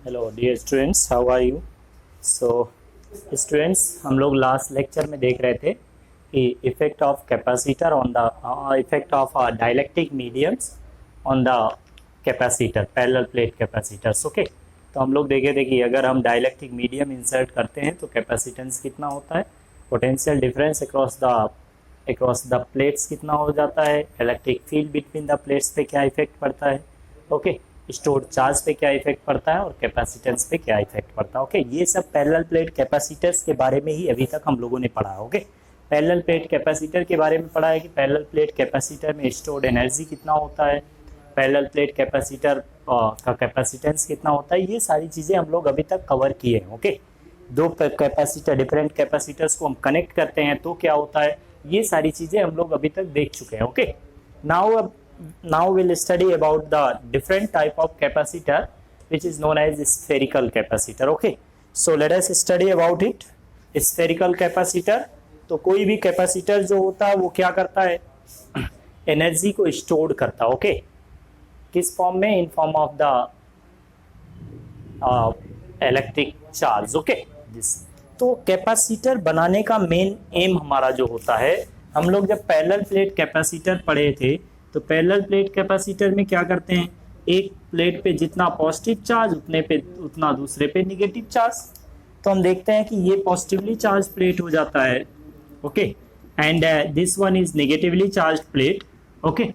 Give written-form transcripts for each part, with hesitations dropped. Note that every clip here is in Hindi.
Hello dear students, how are you. So students, हम लोग लास्ट लेक्चर में देख रहे थे कि effect of capacitor on the effect of dielectric mediums on the capacitor, parallel plate capacitors. Okay, तो हम लोग देखे थे कि अगर हम डाइलेक्ट्रिक मीडियम इंसर्ट करते हैं तो कैपेसिटेंस कितना होता है, potential difference across the plates कितना हो जाता है, electric field between the plates पे क्या इफेक्ट पड़ता है, ओके, स्टोर्ड चार्ज पे क्या इफेक्ट पड़ता है और कैपेसिटेंस पे क्या इफेक्ट पड़ता है। ओके, ये सब पैरेलल प्लेट कैपेसिटर्स के बारे में ही अभी तक हम लोगों ने पढ़ा। ओके, पैरेलल प्लेट कैपेसिटर के बारे में पढ़ा है कि पैरेलल प्लेट कैपेसिटर में स्टोर्ड एनर्जी कितना होता है, पैरेलल प्लेट कैपेसिटर का कैपेसिटेंस कितना होता है, ये सारी चीज़ें हम लोग अभी तक कवर किए हैं। ओके, दो कैपेसिटर, डिफरेंट कैपेसिटर्स को हम कनेक्ट करते हैं तो क्या होता है, ये सारी चीज़ें हम लोग अभी तक देख चुके हैं। Okay, now we'll study about the different type of capacitor which is known as spherical capacitor. Okay, so let us study about it. Spherical capacitor, तो कोई भी कैपेसिटर जो होता है वो क्या करता है, एनर्जी को स्टोर करता है। ओके, किस फॉर्म में, in form of the electric charge. Okay, this तो कैपेसिटर बनाने का मेन एम हमारा जो होता है, हम लोग जब पैरेलल प्लेट कैपेसिटर पढ़े थे तो पैरेलल प्लेट कैपेसिटर में क्या करते हैं, एक प्लेट पे जितना पॉजिटिव चार्ज उतना दूसरे पे निगेटिव चार्ज। तो हम देखते हैं कि ये पॉजिटिवली चार्ज प्लेट हो जाता है। Okay, and this one is negatively charge plate. Okay,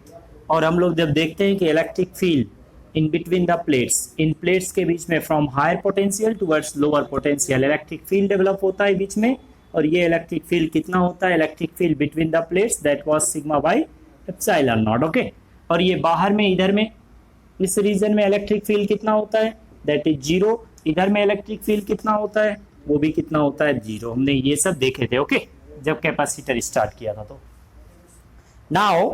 और हम लोग जब देखते हैं कि electric field in between the plates, इन प्लेट्स के बीच में from higher potential towards lower potential electric field develop होता है बीच में, और ये इलेक्ट्रिक फील्ड कितना होता है, electric field between the plates that was sigma by epsilon naught. Okay, और ये बाहर में, इधर में इस रीजन में इलेक्ट्रिक फील्ड कितना होता है, दैट इज जीरो। इधर में इलेक्ट्रिक फील्ड कितना होता है, वो भी कितना होता है, जीरो। हमने ये सब देखे थे। ओके, जब कैपेसिटर स्टार्ट किया था। तो नाउ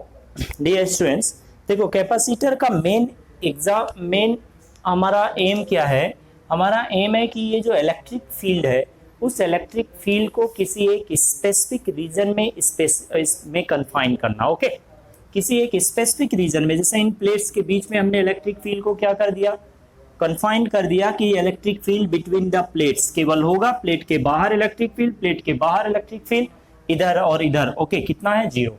डियर स्टूडेंट्स, देखो कैपेसिटर का मेन हमारा एम क्या है, हमारा एम है कि ये जो इलेक्ट्रिक फील्ड है उस इलेक्ट्रिक फील्ड को किसी एक स्पेसिफिक रीजन में कन्फाइन करना। ओके, किसी एक स्पेसिफिक रीजन में, जैसे इन प्लेट्स के बीच में हमने इलेक्ट्रिक फील्ड को क्या कर दिया, कन्फाइन कर दिया कि electric field between the plates केवल होगा, प्लेट के बाहर इलेक्ट्रिक फील्ड, प्लेट के बाहर इलेक्ट्रिक फील्ड, इधर और इधर। ओके, कितना है, जीरो।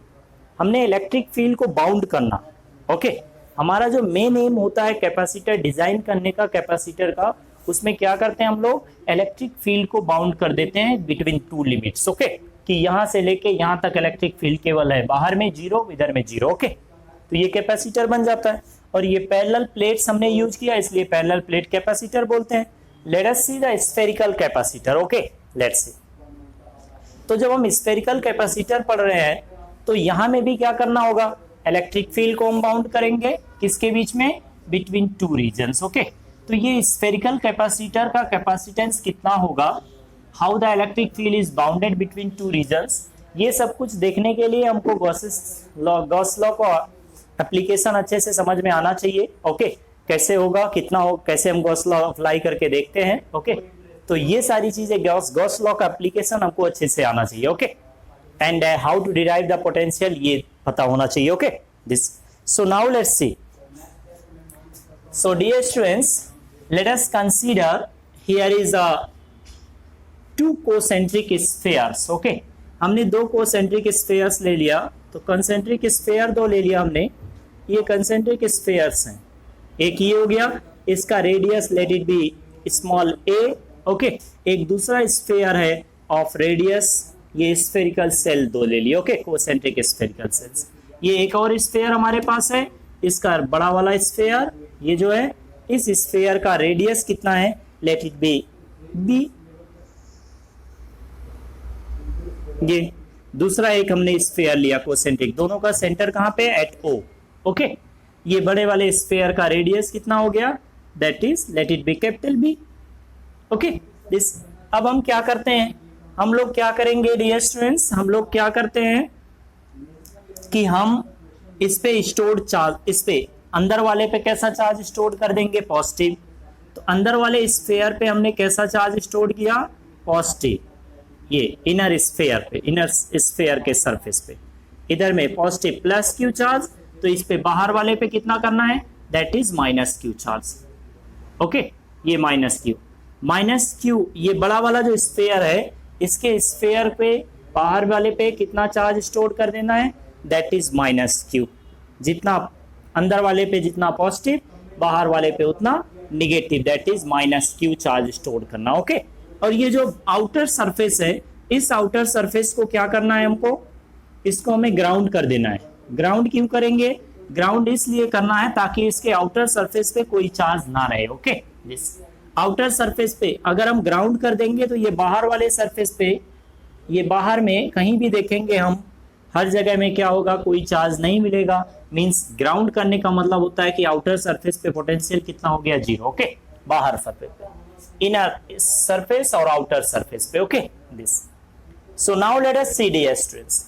हमने इलेक्ट्रिक फील्ड को बाउंड करना। ओके, हमारा जो मेन एम होता है कैपेसिटर डिजाइन करने का, कैपेसिटर का, उसमें क्या करते हैं हम लोग, इलेक्ट्रिक फील्ड को बाउंड कर देते हैं बिटवीन टू लिमिट्स। ओके, कि यहां से लेके यहां तक इलेक्ट्रिक फील्ड केवल है, बाहर में जीरो, इधर में जीरो। ओके, तो ये कैपेसिटर बन जाता है। और ये पैरेलल प्लेट्स हमने यूज किया, इसलिए पैरेलल प्लेट कैपेसिटर बोलते हैं। Late us see the spherical capacitor. Okay, let's see. तो जब हम स्फेरिकल कैपेसिटर पढ़ रहे हैं तो यहां में भी क्या करना होगा, इलेक्ट्रिक फील्ड को हम बाउंड करेंगे, किसके बीच में, बिटवीन टू रीजन्स। ओके, तो ये स्फेरिकल कैपेसिटर का कैपेसिटेंस कितना होगा, how the electric field is bounded between two reasons, ये सब कुछ देखने के लिए हमको गॉस लॉ का एप्लीकेशन अच्छे से समझ में आना चाहिए। ओके, कैसे होगा, कितना हो, कैसे हम गॉस लॉ अप्लाई करके देखते हैं। ओके, तो ये सारी चीजें गॉस लॉ का एप्लीकेशन हमको अच्छे से आना चाहिए। Okay, and how to derive the potential, ये पता होना चाहिए। Okay, this, so now let's see. So dear students, let us consider here is a two concentric spheres. Okay, हमने दो concentric spheres ले लिया, तो concentric sphere दो ले लिया हमने, ये concentric spheres हैं। एक ये हो गया, इसका radius late it B small a। Okay, एक दूसरा स्फेयर है ऑफ रेडियस, ये स्फेरिकल सेल दो ले लिए। Okay, concentric spherical cells। ये एक और स्फेयर हमारे पास है, इसका बड़ा वाला स्फेयर, ये जो है इस स्फेयर का रेडियस कितना है, लेट इट बी बी। ये दूसरा एक हमने स्फेयर लिया कोसेंट्रिक, दोनों का सेंटर कहां पे, एट ओ। ओके, ये बड़े वाले स्फेयर का रेडियस कितना हो गया, that is let it be capital B. Okay, this. अब हम क्या करते हैं, हम लोग क्या करेंगे डियर स्टूडेंट्स, हम लोग क्या करते हैं कि हम इस पे स्टोर्ड चार्ज, इस पे अंदर वाले पे कैसा चार्ज स्टोर कर देंगे, पॉजिटिव। तो अंदर वाले स्फेयर पे हमने कैसा चार्ज स्टोर किया, पॉजिटिव। ये इनर स्फेयर पे, इनर स्फेयर के सरफेस पे, इधर में पॉजिटिव प्लस क्यू चार्ज, तो इस पे बाहर वाले पे कितना करना है, that is minus Q charge. Okay, ये माइनस क्यू। माइनस क्यू ये बड़ा वाला जो स्फीयर है, इसके स्फीयर पे बाहर वाले पे कितना चार्ज स्टोर कर देना है, दैट इज माइनस क्यू। जितना अंदर वाले पे जितना पॉजिटिव, बाहर वाले पे उतना negative, that is minus Q charge store करना। ओके, और ये जो आउटर सरफेस है, इस आउटर सरफेस को क्या करना है हमको, इसको हमें ग्राउंड कर देना है। ग्राउंड क्यों करेंगे, ग्राउंड इसलिए करना है ताकि इसके आउटर सरफेस पे कोई चार्ज ना रहे। ओके, दिस आउटर सरफेस पे अगर हम ग्राउंड कर देंगे तो ये बाहर वाले सरफेस पे, ये बाहर में कहीं भी देखेंगे हम, हर जगह में क्या होगा, कोई चार्ज नहीं मिलेगा। मींस ग्राउंड करने का मतलब होता है कि आउटर सरफेस पे पोटेंशियल कितना हो गया, जीरो। ओके, बाहर सरफेस पे, इनर सरफेस और आउटर सरफेस पे। Okay, this. So now let us see D asterisks.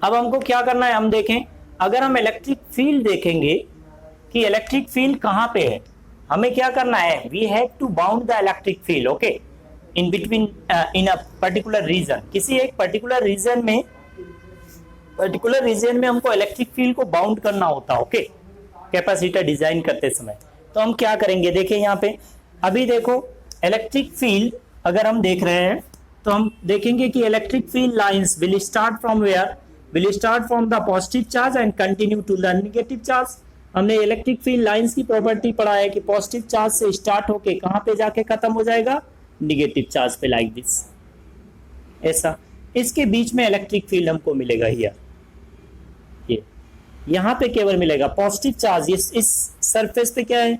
अब हमको क्या करना है, हम देखें, अगर हम इलेक्ट्रिक फील्ड देखेंगे कि इलेक्ट्रिक फील्ड कहां पे है, हमें क्या करना है, we have to bound the electric field. Okay, in between in a particular region, किसी एक पर्टिकुलर रीजन में हमको इलेक्ट्रिक फील्ड को बाउंड करना होता है। ओके, कैपेसिटर डिजाइन करते समय तो हम क्या करेंगे, देखिए यहाँ पे अभी देखो इलेक्ट्रिक फील्ड अगर हम देख रहे हैं तो हम देखेंगे कि electric field lines will start from where, will start from the positive charge and continue to the negative charge. हमने इलेक्ट्रिक फील्ड लाइंस की प्रॉपर्टी पढ़ा है कि पॉजिटिव चार्ज से स्टार्ट होके कहां पे जाके खत्म हो जाएगा, नेगेटिव चार्ज पे, लाइक दिस, ऐसा। इसके बीच में इलेक्ट्रिक फील्ड हमको मिलेगा हियर, ये यहाँ पे केवल मिलेगा पॉजिटिव चार्ज। इस सरफेस पे क्या है,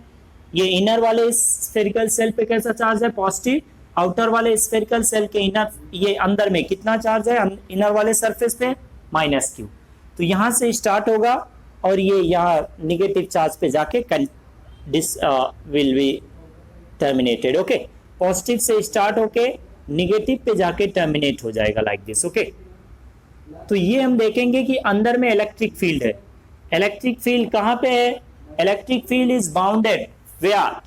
ये इनर वाले स्फेरिकल सेल पे कैसा चार्ज है, पॉजिटिव। आउटर वाले स्फेरिकल सेल के इनर, ये अंदर में कितना चार्ज है, इनर वाले सरफेस पे माइनस क्यू। तो यहाँ से स्टार्ट होगा और ये यहाँ निगेटिव चार्ज पे जाके this will be terminated. Okay, positive से स्टार्ट होके निगेटिव पे जाके टर्मिनेट हो जाएगा, लाइक दिस। ओके, तो ये हम देखेंगे कि अंदर में इलेक्ट्रिक फील्ड है। इलेक्ट्रिक फील्ड कहाँ पे है, electric field is bounded where,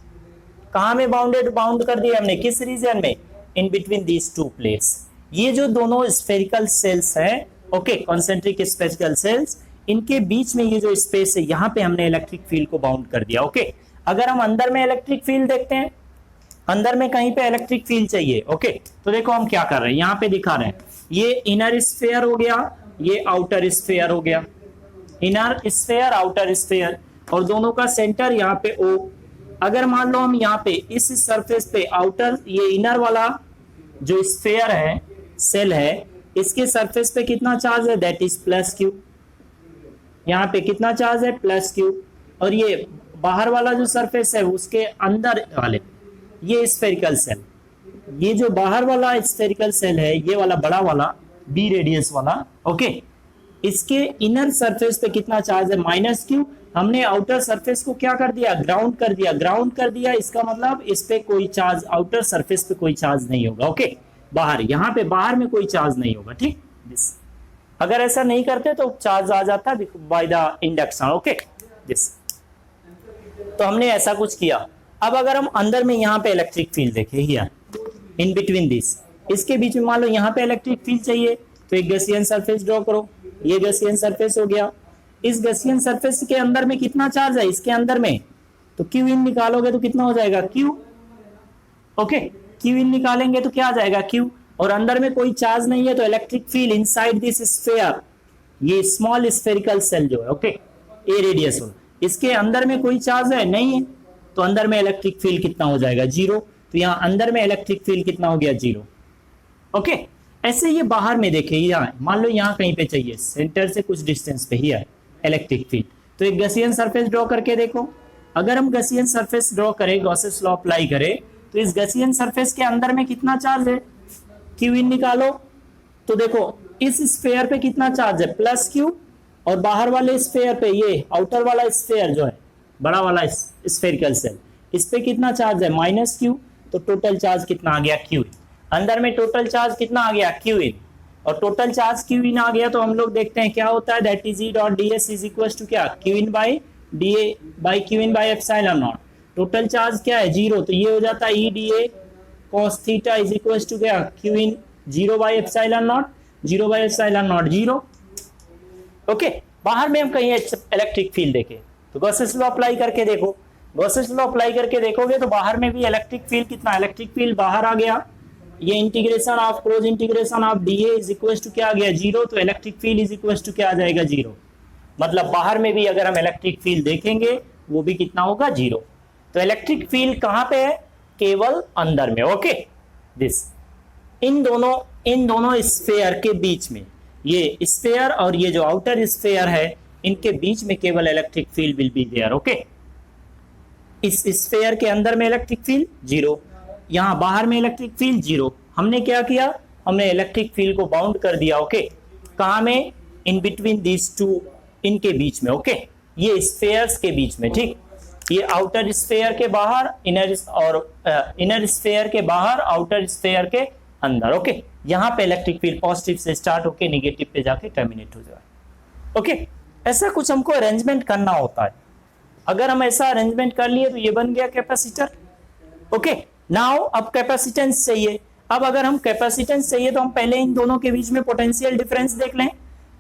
कहाँ में बाउंडेड, बाउंड कर दिया हमने, किस रीजन में, in between these to plates. ये जो दोनों स्फेरिकल सेल्स हैं, ओके, कॉन्सेंट्रिक स्फेरिकल सेल्स, इनके बीच में ये जो स्पेस है, यहाँ पे हमने इलेक्ट्रिक फील्ड को बाउंड कर दिया। ओके, अगर हम अंदर में इलेक्ट्रिक फील्ड देखते हैं, अंदर में कहीं पे इलेक्ट्रिक फील्ड चाहिए। ओके, तो देखो हम क्या कर रहे हैं, यहाँ पे दिखा रहे हैं, ये इनर स्फीयर हो गया, ये आउटर स्फीयर हो गया, इनर स्फीयर आउटर स्फीयर, और दोनों का सेंटर यहाँ पे ओ। अगर मान लो हम यहाँ पे इस सरफेस पे आउटर, ये इनर वाला जो स्फीयर है, सेल है, इसके सरफेस पे कितना चार्ज है, दैट इज प्लस क्यू। यहाँ पे कितना चार्ज है, प्लस क्यू। और ये बाहर वाला जो सरफेस है, उसके अंदर वाले, ये स्फेरिकल सेल, ये जो बाहर वाला स्फेरिकल सेल है, ये वाला बड़ा वाला बी रेडियस वाला, ओके, इसके इनर सरफेस पे कितना चार्ज है, माइनस क्यू। हमने आउटर सरफेस को क्या कर दिया, ग्राउंड कर दिया। ग्राउंड कर दिया इसका मतलब इस पे कोई चार्ज, आउटर सरफेस पे कोई चार्ज नहीं होगा। ओके, बाहर, यहाँ पे बाहर में कोई चार्ज नहीं होगा, ठीक। दिस, अगर ऐसा नहीं करते तो चार्ज आ जाता है by the induction. Okay, this, तो हमने ऐसा कुछ किया। अब अगर हम अंदर में यहाँ पे इलेक्ट्रिक फील्ड देखें, हियर इन बिटवीन दिस, इसके बीच में मान लो यहाँ पे इलेक्ट्रिक फील्ड चाहिए, तो एक गैसियन सरफेस ड्रॉ करो। ये गैसियन सरफेस हो गया। इस गैसियन सरफेस के अंदर में कितना चार्ज है, इसके अंदर में, तो क्यू इन निकालोगे तो कितना हो जाएगा, क्यू। ओके, क्यू इन निकालेंगे तो क्या आ जाएगा, क्यू। और अंदर में कोई चार्ज नहीं है, तो electric field inside this sphere, ये स्मॉल स्फेरिकल सेल जो है, ओके, ए रेडियस, इसके अंदर में कोई चार्ज है, नहीं है, तो अंदर में इलेक्ट्रिक फील्ड कितना हो जाएगा, जीरो। तो यहाँ अंदर में इलेक्ट्रिक फील्ड कितना हो गया, जीरो। ओके, ऐसे ये बाहर में देखे, यहाँ मान लो यहाँ कहीं पे चाहिए, सेंटर से कुछ डिस्टेंस पे ही है इलेक्ट्रिक फील्ड, तो एक गॉसियन सरफेस ड्रॉ करके देखो। अगर हम गॉसियन सरफेस ड्रॉ करें, गॉसेस लॉ अप्लाई करें, तो इस गॉसियन सरफेस के अंदर में कितना चार्ज है, क्यू इन निकालो। तो देखो इस स्फीयर पे कितना चार्ज है, प्लस क्यू, और बाहर वाले स्फीयर पे, ये आउटर वाला स्फीयर जो है, बड़ा वाला स्फेरिकल सेल, इस पे कितना चार्ज है, माइनस क्यू। तो टोटल चार्ज कितना आ गया, क्यू इन। अंदर में टोटल चार्ज कितना आ गया, क्यू इन, और टोटल चार्ज क्यू इन आ गया, तो हम लोग देखते हैं क्या होता है, that is E dot D S is equal to क्या, Q in by D A by Q in by epsilon naught. Total charge क्या है, जीरो, तो ये हो जाता है E D A cos theta is equal to क्या, Q in zero by epsilon naught, zero by epsilon naught zero. Okay, बाहर में हम कहीं इलेक्ट्रिक फील्ड देखें, तो गॉसेस लॉ अप्लाई करके देखो। गॉसेस लॉ अप्लाई करके देखोगे तो बाहर में भी इलेक्ट्रिक फील्ड कितना, इलेक्ट्रिक फील्ड बाहर आ गया, ये integration of close integration of DA is equal to क्या आ गया, जीरो, तो electric field is equal to क्या आ जाएगा, जीरो। मतलब बाहर में भी अगर हम इलेक्ट्रिक फील्ड देखेंगे वो भी कितना होगा, जीरो। तो इलेक्ट्रिक फील्ड कहां पे है, केवल अंदर में। ओके, दिस इन दोनों स्फेयर के बीच में, ये स्फेयर और ये जो आउटर स्फेयर है इनके बीच में केवल electric field will be there. Okay, इस स्फेयर के अंदर में इलेक्ट्रिक फील्ड जीरो, यहां बाहर में इलेक्ट्रिक फील्ड जीरो। हमने क्या किया, हमने इलेक्ट्रिक फील्ड को बाउंड कर दिया। ओके, कहां में, इन बिटवीन दीज टू, इनके बीच में। ओके, ये स्फेयर्स के बीच में, ठीक, ये आउटर स्फेयर के बाहर, इनर स्फेयर के बाहर, आउटर स्फेयर के अंदर। ओके, यहां पे इलेक्ट्रिक फील्ड पॉजिटिव से स्टार्ट होके नेगेटिव पे जाके टर्मिनेट हो जाए। ओके, ऐसा कुछ हमको अरेंजमेंट करना होता है। अगर हम ऐसा अरेंजमेंट कर लिए तो ये बन गया कैपेसिटर। ओके, नाउ अब कैपेसिटेंस चाहिए। अब अगर हम कैपेसिटेंस चाहिए तो हम पहले इन दोनों के बीच में पोटेंशियल डिफरेंस देख लें।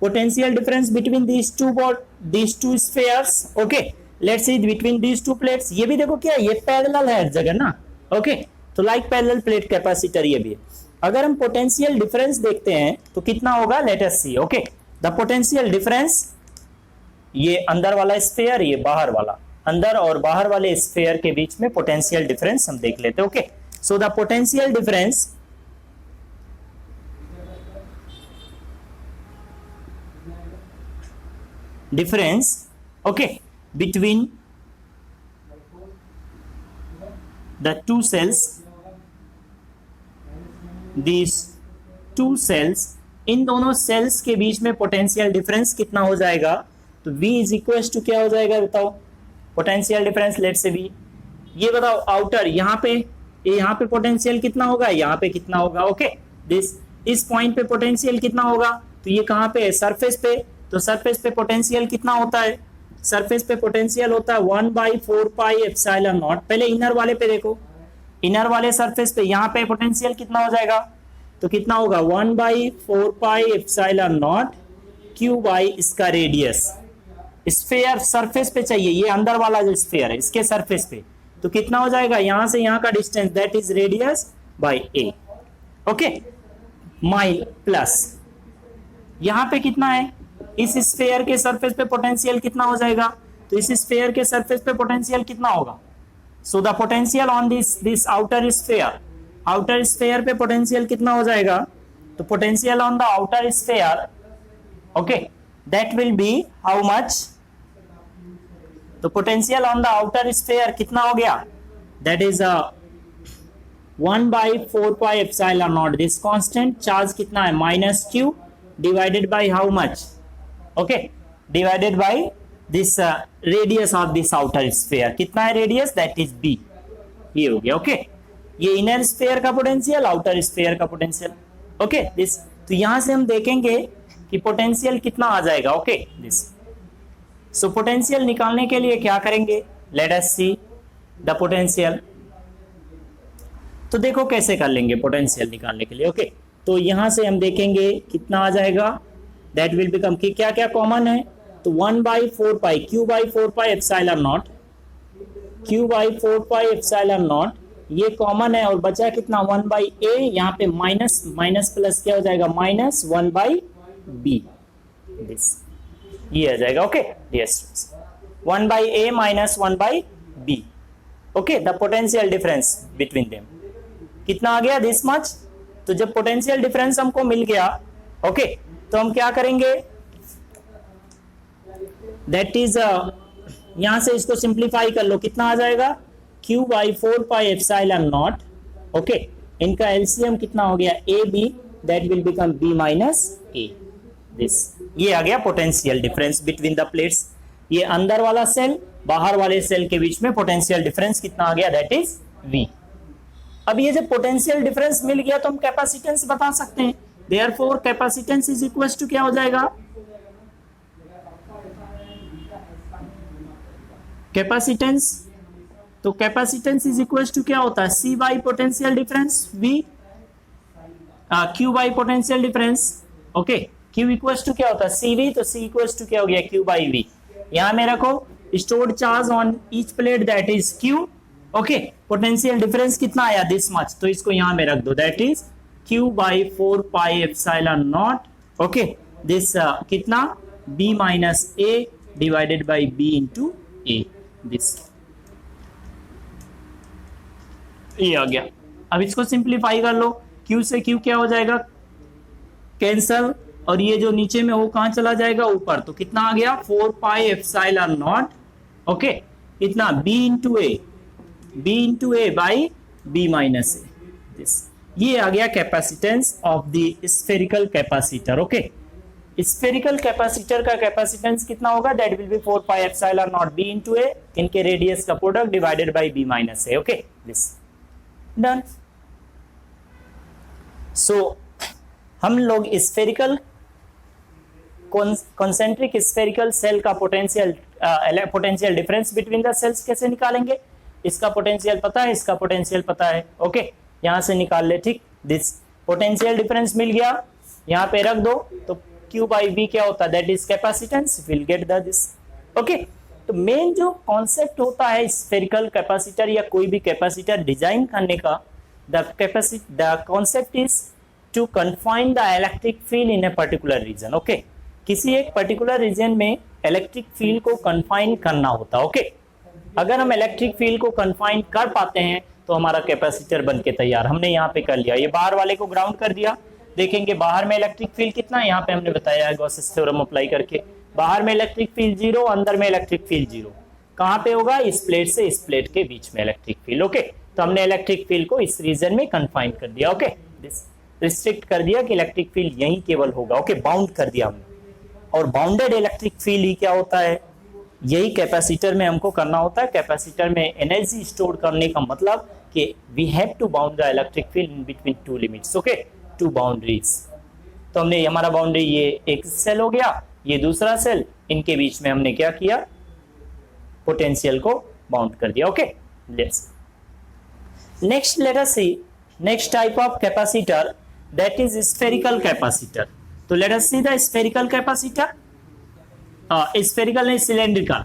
Potential difference between these to spheres. Okay, let's see between these to plates. ये भी देखो क्या, ये पैरेलल है हर जगह ना। ओके, तो लाइक पैरेलल प्लेट कैपेसिटर ये भी है। अगर हम पोटेंशियल डिफरेंस देखते हैं तो कितना होगा, let us see. Okay, the potential difference, ये अंदर वाला स्फेयर, ये बाहर वाला, अंदर और बाहर वाले स्फेयर के बीच में पोटेंशियल डिफरेंस हम देख लेते हैं। Okay, so the potential difference okay, between the two cells, these two cells, इन दोनों सेल्स के बीच में पोटेंशियल डिफरेंस कितना हो जाएगा, तो V इज इक्वल टू क्या हो जाएगा, बताओ पोटेंशियल डिफरेंस। लेट से V, ये बताओ आउटर, यहाँ पे पोटेंशियल कितना होगा, यहाँ पे कितना होगा। ओके, दिस, इस पॉइंट पे पोटेंशियल कितना होगा, तो ये कहाँ पे है, सरफेस पे। तो सरफेस पे पोटेंशियल कितना होता है, सरफेस पे पोटेंशियल होता है 1/4 पाई एप्सिलॉन नॉट। पहले इनर वाले पे देखो, इनर वाले सरफेस पे यहाँ पे पोटेंशियल कितना हो जाएगा, तो कितना होगा 1/4 pi epsilon not Q by इसका रेडियस। स्फेयर सरफेस पे चाहिए, ये अंदर वाला जो स्फेयर है इसके सरफेस पे, तो कितना हो जाएगा, यहां से यहां का distance, that is radius by A. Okay, mile plus यहां पे कितना है, इस स्फेयर के सरफेस पे पोटेंशियल कितना हो जाएगा, तो इस स्फेयर के सरफेस पे पोटेंशियल कितना होगा, so the potential on this outer sphere पे पोटेंशियल कितना हो जाएगा, तो potential on the outer sphere, okay, that will be how much, तो potential on the outer sphere कितना हो गया, that is 1/4 pi epsilon naught, this constant charge कितना है, -q divided by how much, okay, divided by this radius of this outer sphere, कितना है रेडियस, दैट इज b, ये हो गया। ओके, ये इनर स्फेयर का पोटेंशियल, आउटर स्फेयर का पोटेंशियल। ओके, दिस, तो यहां से हम देखेंगे कि पोटेंशियल कितना आ जाएगा। ओके, दिस, सो पोटेंशियल निकालने के लिए क्या करेंगे, let us see the potential. तो देखो कैसे कर लेंगे पोटेंशियल निकालने के लिए। ओके, तो यहां से हम देखेंगे कितना आ जाएगा, दैट विल बिकम, कि क्या क्या कॉमन है, तो 1/4 पाई q/4 pi epsilon not, q/4 pi epsilon not ये कॉमन है, और बचा कितना 1/a, यहाँ पे माइनस माइनस प्लस क्या हो जाएगा, -1/b, दिस, ये आ जाएगा। Okay, yes, 1/a minus 1/b। Okay, the potential difference between them कितना आ गया, दिस मच। तो जब पोटेंशियल डिफरेंस हमको मिल गया, ओके, तो हम क्या करेंगे, दैट इज, यहां से इसको सिंप्लीफाई कर लो, कितना आ जाएगा, q/4 पाई एप्सिलॉन नॉट, ओके, इनका एलसीएम कितना हो गया, ab, that will become b minus a, this, ये आ गया potential difference between the plates. ये अंदर वाला सेल बाहर वाले सेल के बीच में पोटेंशियल डिफरेंस कितना आ गया, दैट इज v। अब ये जब पोटेंशियल डिफरेंस मिल गया तो हम कैपेसिटेंस बता सकते हैं, therefore capacitance is equal to क्या हो जाएगा, कैपेसिटेंस, तो कैपेसिटेंस इज इक्वल टू क्या होता है, C by potential difference V, Q by potential difference. Okay, Q equal to क्या होता है CV, तो C इक्वल टू क्या हो गया, Q बाई V। यहां में रखो stored charge on each plate that is q. Okay, potential difference कितना आया, दिस मच, तो इसको यहां में रख दो, that is q by 4 pi epsilon naught. Okay, this कितना b minus a divided by b into a. This ये आ गया. अब इसको सिंप्लीफाई कर लो, q से q क्या हो जाएगा, कैंसल, और ये जो नीचे में वो कहां चला जाएगा, ऊपर, तो कितना आ गया 4 पाई एप्सिलॉन नॉट. ओके, इतना b into A by b minus A. This ये आ गया capacitance of the spherical capacitor. Okay, spherical capacitor का कैपेसिटेंस कितना होगा, that will be 4 pi epsilon naught b into A, इनके रेडियस का product divided by b minus A. Okay, this done. So हम लोग स्फेरिकल कॉन्सेंट्रिक स्फेरिकल सेल का potential difference between the shells कैसे निकालेंगे, इसका पोटेंशियल पता है, इसका पोटेंशियल पता है. ओके, यहां से निकाल ले. ठीक, दिस पोटेंशियल डिफरेंस मिल गया, यहां पे रख दो, तो q बाई b क्या होता है, that is capacitance, will get the this. Okay, तो मेन जो कॉन्सेप्ट होता है स्फेरिकल कैपेसिटर या कोई भी कैपेसिटर डिजाइन करने का, the concept is to confine the electric field in a particular region. Okay, किसी एक पर्टिकुलर रीजन में इलेक्ट्रिक फील्ड को कन्फाइन करना होता है. ओके, अगर हम इलेक्ट्रिक फील्ड को कन्फाइन कर पाते हैं तो हमारा कैपेसिटर बन के तैयार. हमने यहाँ पे कर लिया, ये बाहर वाले को ग्राउंड कर दिया. देखेंगे बाहर में इलेक्ट्रिक फील्ड कितना है, यहाँ पे हमने बताया है गॉसेस थ्योरम अप्लाई करके, बाहर में इलेक्ट्रिक फील्ड 0, अंदर में इलेक्ट्रिक फील्ड 0. कहाँ पे होगा, इस प्लेट से इस प्लेट के बीच में इलेक्ट्रिक फील्ड. ओके, तो हमने इलेक्ट्रिक फील्ड को इस रीजन में कन्फाइन कर दिया. ओके, दिस रिस्ट्रिक्ट कर दिया कि इलेक्ट्रिक फील्ड यही केवल होगा. ओके, बाउंड कर दिया हमने. और बाउंडेड इलेक्ट्रिक फील्ड ही क्या होता है, यही कैपेसिटर में हमको करना होता है. कैपेसिटर में एनर्जी स्टोर करने का मतलब कि we have to bound the electric field in between two limits. Okay, two boundaries. तो हमने हमारा बाउंड्री ये एक सेल हो गया, ये दूसरा सेल, इनके बीच में हमने क्या किया, पोटेंशियल को बाउंड कर दिया. Okay, let's next let us see next type of capacitor, that is spherical capacitor. तो let us see the spherical capacitor. Spherical नहीं, सिलेंड्रिकल.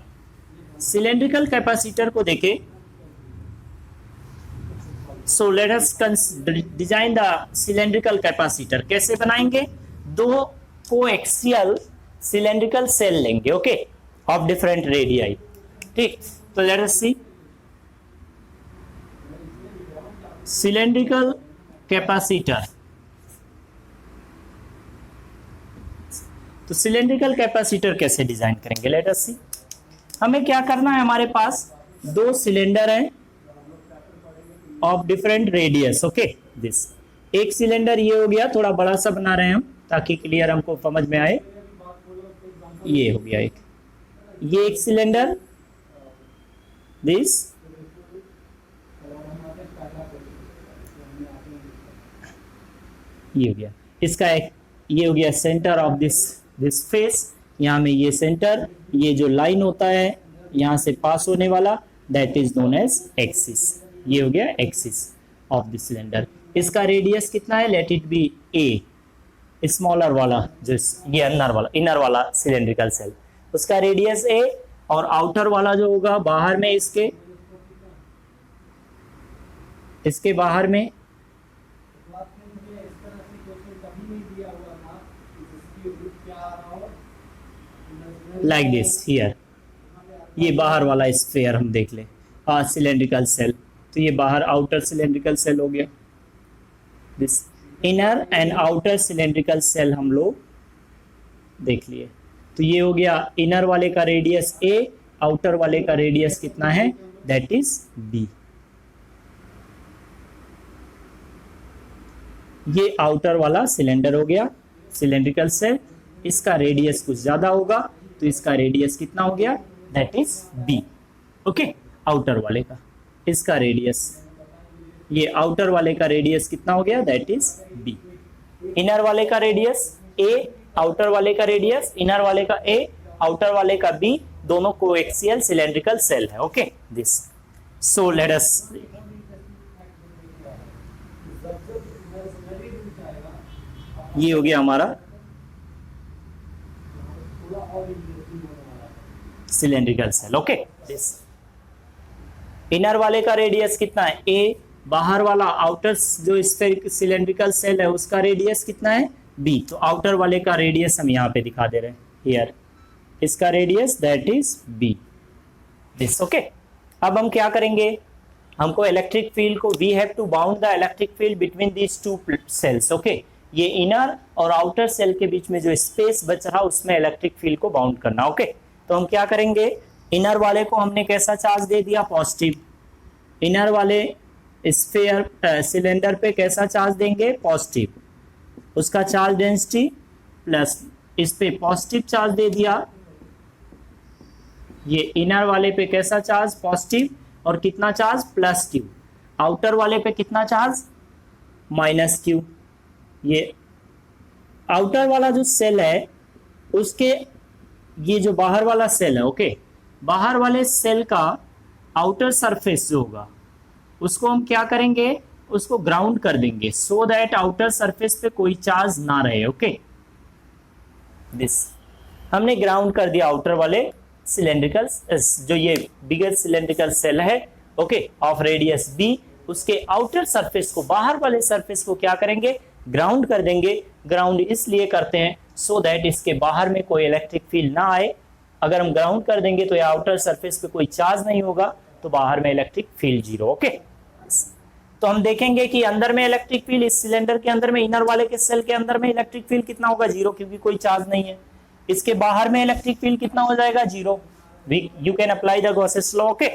सिलेंड्रिकल कैपेसिटर को देखें. So let us design the cylindrical capacitor. कैसे बनाएंगे, दो कोएक्सियल सिलेंड्रिकल सेल लेंगे. Okay, of different radii. ठीक, तो let us see cylindrical capacitor. तो सिलेंड्रिकल कैपेसिटर कैसे डिजाइन करेंगे, लेट अस सी. हमें क्या करना है, हमारे पास दो सिलेंडर हैं of different radius. Okay, this एक सिलेंडर ये हो गया, थोड़ा बड़ा सा बना रहे हैं हम ताकि क्लियर हमको समझ में आए. ये हो गया एक, ये एक सिलेंडर, दिस ये हो गया, इसका एक ये हो गया सेंटर ऑफ दिस फेस. यहाँ में ये सेंटर, ये जो लाइन होता है यहाँ से पास होने वाला, that is known as axis. ये हो गया एक्सिस ऑफ द सिलेंडर. इसका रेडियस कितना है, let it be a. Smaller वाला जो ये इनर वाला सिलेंड्रिकल सेल, उसका रेडियस ए, और आउटर वाला जो होगा बाहर में इसके बाहर में लाइक दिस हियर. ये बाहर वाला स्फीयर हम देख ले, सिलेंड्रिकल सेल. तो ये बाहर आउटर सिलेंड्रिकल सेल हो गया. This inner and outer cylindrical shell हम लोग देख लिए. तो ये हो गया इनर वाले का रेडियस ए, आउटर वाले का रेडियस कितना है, दैट इज बी. ये आउटर वाला सिलेंडर हो गया, सिलेंड्रिकल सेल. इसका रेडियस कुछ ज्यादा होगा, तो इसका रेडियस कितना हो गया, that is b. Okay, outer वाले का इसका रेडियस, ये आउटर वाले का रेडियस कितना हो गया, दैट इज बी. इनर वाले का रेडियस ए, आउटर वाले का रेडियस, इनर वाले का ए, आउटर वाले का बी, दोनों कोएक्सियल सिलेंड्रिकल सेल है. Okay, this. So let us, ये हो गया हमारा cylindrical shell. Okay, this inner वाले का रेडियस कितना है a, बाहर वाला आउटर जो सिलेंड्रिकल सेल है उसका रेडियस कितना है b। तो आउटर वाले का रेडियस हम यहाँ पे दिखा दे रहे हैं हियर, इसका radius that is b this. Okay, अब हम क्या करेंगे, हमको इलेक्ट्रिक फील्ड को we have to bound the electric field between these two shells. Okay, ये इनर और आउटर सेल के बीच में जो स्पेस बच रहा उसमें इलेक्ट्रिक फील्ड को बाउंड करना। ओके, तो हम क्या करेंगे, इनर वाले को हमने कैसा चार्ज दे दिया, पॉजिटिव। इनर वाले स्फीयर सिलेंडर पे कैसा चार्ज देंगे, पॉजिटिव, उसका चार्ज डेंसिटी प्लस, इस पे पॉजिटिव चार्ज दे दिया। ये इनर वाले पे कैसा चार्ज, पॉजिटिव, और कितना चार्ज, प्लस क्यू। आउटर वाले पे कितना चार्ज, माइनस क्यू। ये आउटर वाला जो सेल है उसके, ये जो बाहर वाला सेल है, ओके, बाहर वाले सेल का आउटर सरफेस जो होगा उसको हम क्या करेंगे, उसको ग्राउंड कर देंगे सो दैट आउटर सरफेस पे कोई चार्ज ना रहे। ओके, दिस हमने ग्राउंड कर दिया आउटर वाले सिलेंड्रिकल, जो ये बिगर सिलेंड्रिकल सेल है, ओके, ऑफ रेडियस b, उसके आउटर सरफेस को, बाहर वाले सरफेस को क्या करेंगे, ग्राउंड कर देंगे। ग्राउंड इसलिए करते हैं सो दैट इसके बाहर में कोई इलेक्ट्रिक फील्ड ना आए। अगर हम ग्राउंड कर देंगे तो ये आउटर सरफेस पे कोई चार्ज नहीं होगा, तो बाहर में इलेक्ट्रिक फील्ड जीरो। ओके, तो हम देखेंगे कि अंदर में इलेक्ट्रिक फील्ड, इस सिलेंडर के अंदर में, इनर वाले के सेल के अंदर में इलेक्ट्रिक फील्ड कितना होगा, जीरो, क्योंकि कोई चार्ज नहीं है। इसके बाहर में इलेक्ट्रिक फील्ड कितना हो जाएगा, zero. You can apply the Gauss's law. Okay,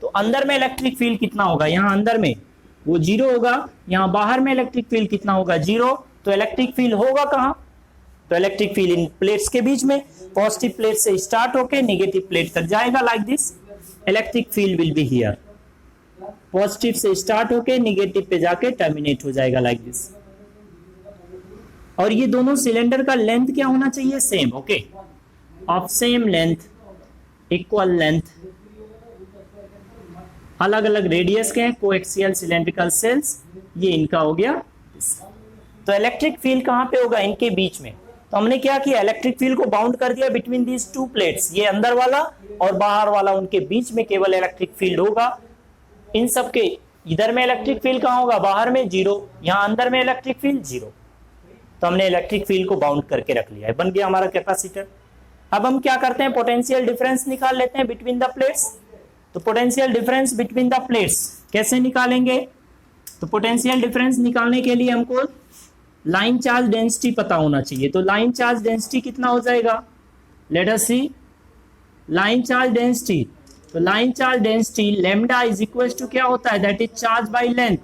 तो अंदर में इलेक्ट्रिक फील्ड कितना होगा, यहाँ अंदर में वो जीरो होगा, यहाँ बाहर में इलेक्ट्रिक फील्ड कितना होगा, जीरो। तो इलेक्ट्रिक फील्ड होगा कहाँ, तो इलेक्ट्रिक फील्ड इन प्लेट्स के बीच में, पॉजिटिव प्लेट से स्टार्ट होके नेगेटिव प्लेट तक जाएगा, like this. Electric field will be here, positive से स्टार्ट होके नेगेटिव पे जाके टर्मिनेट हो जाएगा, लाइक दिस। और ये दोनों सिलेंडर का लेंथ क्या होना चाहिए, same. Okay, of same length, equal length, अलग अलग रेडियस के हैं, कोएक्सियल सिलेंड्रिकल सेल्स, ये इनका हो गया। तो इलेक्ट्रिक फील्ड कहां पे होगा, इनके बीच में। तो हमने क्या किया, इलेक्ट्रिक फील्ड को बाउंड कर दिया बिटवीन दीज टू प्लेट्स, ये अंदर वाला और बाहर वाला, उनके बीच में केवल इलेक्ट्रिक फील्ड होगा। इन सब के इधर में इलेक्ट्रिक फील्ड कहां होगा, बाहर में जीरो, यहां अंदर में इलेक्ट्रिक फील्ड जीरो। तो हमने इलेक्ट्रिक फील्ड को बाउंड करके रख लिया है, बन गया हमारा कैपेसिटर। अब हम क्या करते हैं, पोटेंशियल डिफरेंस निकाल लेते हैं बिटवीन द प्लेट्स। तो potential difference between the plates कैसे निकालेंगे, तो पोटेंशियल डिफरेंस निकालने के लिए हमको लाइन चार्ज डेंसिटी पता होना चाहिए। तो लाइन चार्ज डेंसिटी कितना हो जाएगा, let us see line charge density. तो line charge density lambda is equal to क्या होता है, that is charge by length.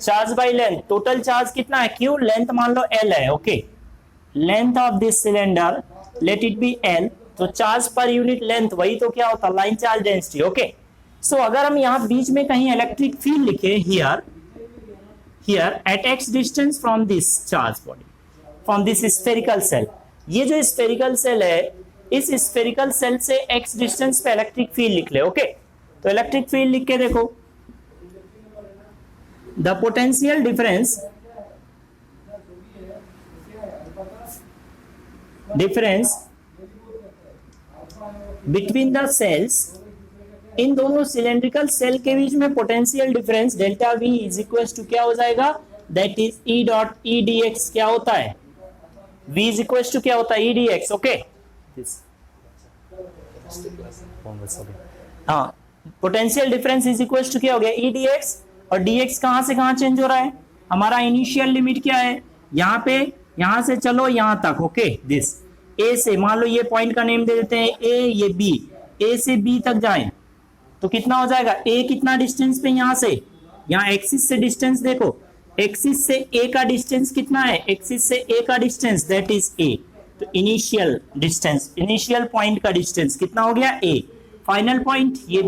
Charge by length, total charge कितना है, क्यू, लेंथ मान लो l है। Okay, length of this cylinder let it be l, तो चार्ज पर यूनिट लेंथ, वही तो क्या होता है, line charge density. Okay, so अगर हम यहाँ बीच में कहीं इलेक्ट्रिक फील्ड लिखे, here at x distance from this charge body, from this spherical shell, ये जो स्फेरिकल सेल है, इस स्फेरिकल सेल से x डिस्टेंस पे इलेक्ट्रिक फील्ड लिख ले। ओके, तो इलेक्ट्रिक फील्ड लिख के देखो, the potential difference between the shells, इन दोनों सिलेंड्रिकल सेल के बीच में potential difference delta V is equal to क्या हो जाएगा, that is E dot E dx। क्या होता है, V इज इक्वल टू क्या होता है, E dx। ओके, हाँ, potential difference is equal to क्या हो गया, E dx। और dx कहां से कहां चेंज हो रहा है, हमारा इनिशियल लिमिट क्या है, यहाँ पे, यहां से चलो यहां तक। ओके, दिस A से, मान लो ये पॉइंट का नेम दे देते हैं A, ये B, A से B तक जाए तो कितना हो जाएगा, A कितना डिस्टेंस पे, यहाँ से, यहाँ एक्सिस से डिस्टेंस देखो, एक्सिस से A का डिस्टेंस कितना है, एक्सिस से A का डिस्टेंस दैट इज A। तो इनिशियल डिस्टेंस, इनिशियल पॉइंट का डिस्टेंस कितना हो गया A, फाइनल पॉइंट ये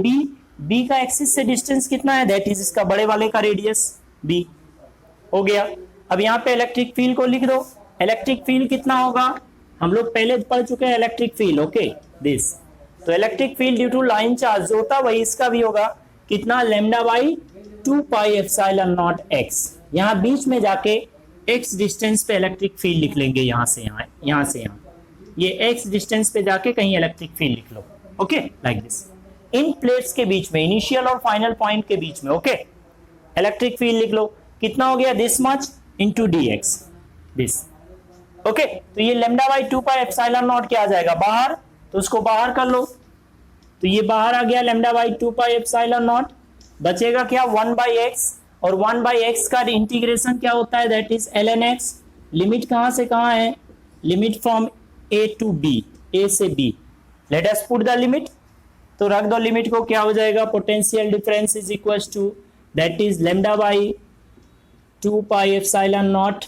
B का एक्सिस से डिस्टेंस कितना है, दैट इज इसका बड़े वाले का रेडियस B हो गया। अब यहाँ पे इलेक्ट्रिक फील्ड को लिख दो, इलेक्ट्रिक फील्ड कितना होगा, हम लोग पहले पढ़ चुके हैं इलेक्ट्रिक फील्ड। ओके, दिस, तो electric field due to line charge जो होता है वही इसका भी होगा, कितना, lambda by 2 pi epsilon naught x। यहाँ बीच में जाके x डिस्टेंस पे इलेक्ट्रिक फील्ड लिख लेंगे, यहाँ से यहाँ, यहाँ से यहाँ, ये x डिस्टेंस पे जाके कहीं इलेक्ट्रिक फील्ड लिख लो, ओके, लाइक दिस। इन प्लेट्स के बीच में, इनिशियल और फाइनल पॉइंट के बीच में, ओके, इलेक्ट्रिक फील्ड लिख लो। कितना हो गया? This much into dx, this, okay. तो ये lambda by 2 pi epsilon not क्या आ जाएगा? बाहर, तो उसको बाहर कर लो, तो ये बाहर आ गया lambda by 2 pi epsilon not. बचेगा क्या? 1 बाई एक्स, और 1 बाई एक्स का इंटीग्रेशन क्या होता है? That is ln x। Limit कहां से कहां है? Limit from a to b, a से b। Let us put the limit, तो रख दो लिमिट को, क्या हो जाएगा? Potential difference is equal to that is lambda by 2 pi epsilon naught,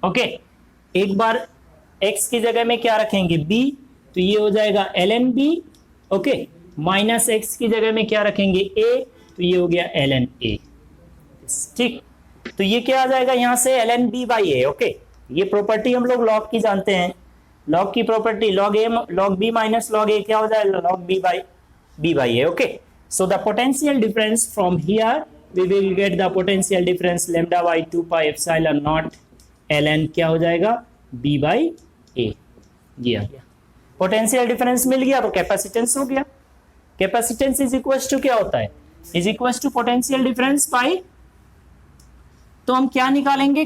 okay. एक बार x की जगह में क्या रखेंगे? b, तो ये हो जाएगा ln b, okay, minus x की जगह में क्या रखेंगे? a, तो ये हो गया ln a, ठीक। तो ये क्या आ जाएगा यहाँ से? ln b by a, okay. ये प्रॉपर्टी हम लोग लॉग की जानते हैं, लॉग की property, log a log b minus log a क्या हो जाएगा? Log b by a, okay. So the potential difference from here we will get the potential difference lambda by 2 pi epsilon naught ln क्या हो जाएगा? b बाई a, ये आ गया। पोटेंशियल डिफरेंस मिल गया तो कैपेसिटेंस हो गया। कैपेसिटेंस इज इक्वल टू क्या होता है? Is equal to potential difference by, तो हम क्या निकालेंगे?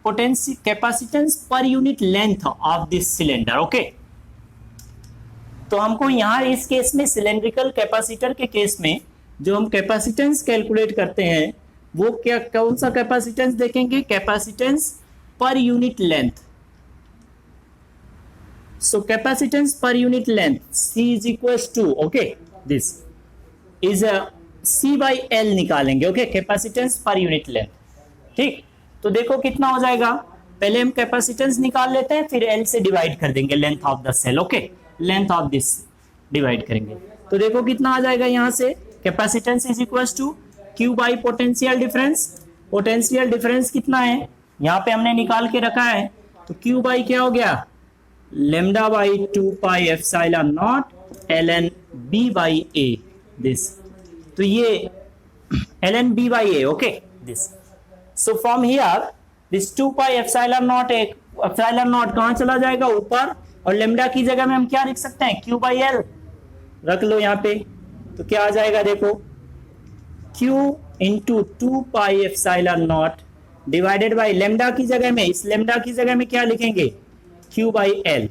Capacitance per unit length of this cylinder, okay. तो हमको यहां इस केस में सिलेंड्रिकल कैपेसिटर के केस में जो हम कैपेसिटेंस कैलकुलेट करते हैं वो क्या, कौन सा कैपेसिटेंस देखेंगे? Capacitance per unit length. So capacitance per unit length C is equal to, okay, this is C by L निकालेंगे, okay, capacitance per unit length, ठीक। तो देखो कितना हो जाएगा? पहले हम कैपेसिटेंस निकाल लेते हैं, फिर L से डिवाइड कर देंगे length of the shell, okay, length of this divide करेंगे। तो देखो कितना आ जाएगा यहाँ से? Capacitance is equal to Q by potential difference. Potential difference कितना है? यहाँ पे हमने निकाल के रखा है, तो Q बाई क्या हो गया? Lambda by 2 pi epsilon naught ln b by a, this. तो ये ln b by a, okay, this. So from here this 2 pi epsilon not, एक एप्सिलॉन नॉट कहां चला जाएगा? ऊपर, और लैम्डा की जगह में हम क्या लिख सकते हैं? Q बाई L रख लो यहाँ पे, तो क्या आ जाएगा? देखो Q into 2 pi epsilon not divided by lambda की जगह में, इस लैम्डा की जगह में क्या लिखेंगे? Q by L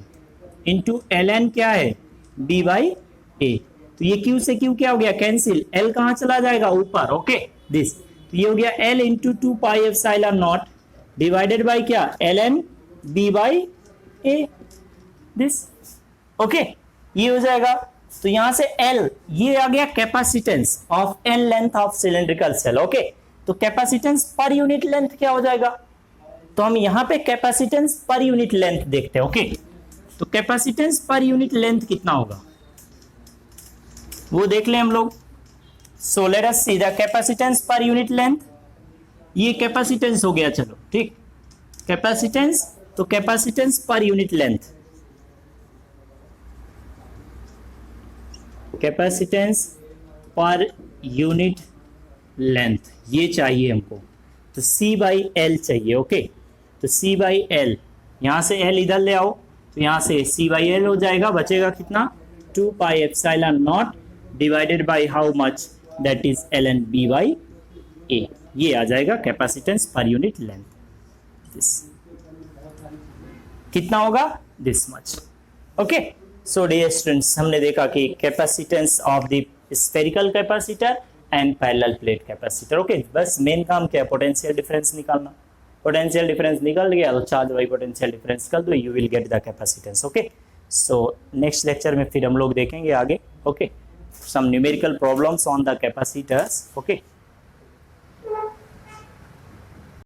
into ln क्या है? b by a। तो ये Q से Q क्या हो गया? कैंसिल। L कहां चला जाएगा? ऊपर, ओके, दिस। तो ये हो गया L into 2 pi epsilon not divided by क्या? ln b by a, this, okay, ये हो जाएगा। तो यहां से L, ये आ गया capacitance of n length of cylindrical shell, okay. तो कैपेसिटेंस पर यूनिट लेंथ क्या हो जाएगा? तो हम यहां पे कैपेसिटेंस पर यूनिट लेंथ देखते हैं, ओके। तो कैपेसिटेंस पर यूनिट लेंथ कितना होगा वो देख लें हम लोग। सो let us see the capacitance per unit length. ये कैपेसिटेंस हो गया, चलो ठीक, कैपेसिटेंस, तो capacitance per unit length, capacitance per unit length ये चाहिए हमको। तो C बाई एल चाहिए, ओके। तो C बाई एल, यहाँ से L इधर ले आओ, तो यहाँ से C बाई एल हो जाएगा। बचेगा कितना? 2 pi epsilon not divided by how much? That is ln b by a। ये आ जाएगा capacitance per unit length. This कितना होगा? This much, okay. So dear students, हमने देखा कि capacitance of the spherical capacitor and parallel plate capacitor, okay. बस मेन काम क्या है? पोटेंशियल डिफरेंस निकालना। पोटेंशियल डिफरेंस निकल गया तो चार्ज बाई पोटेंशियल डिफरेंस कर दो, you will get the capacitance, okay. So next lecture में फिर हम लोग देखेंगे आगे, ओके, some numerical problems on the capacitors, okay.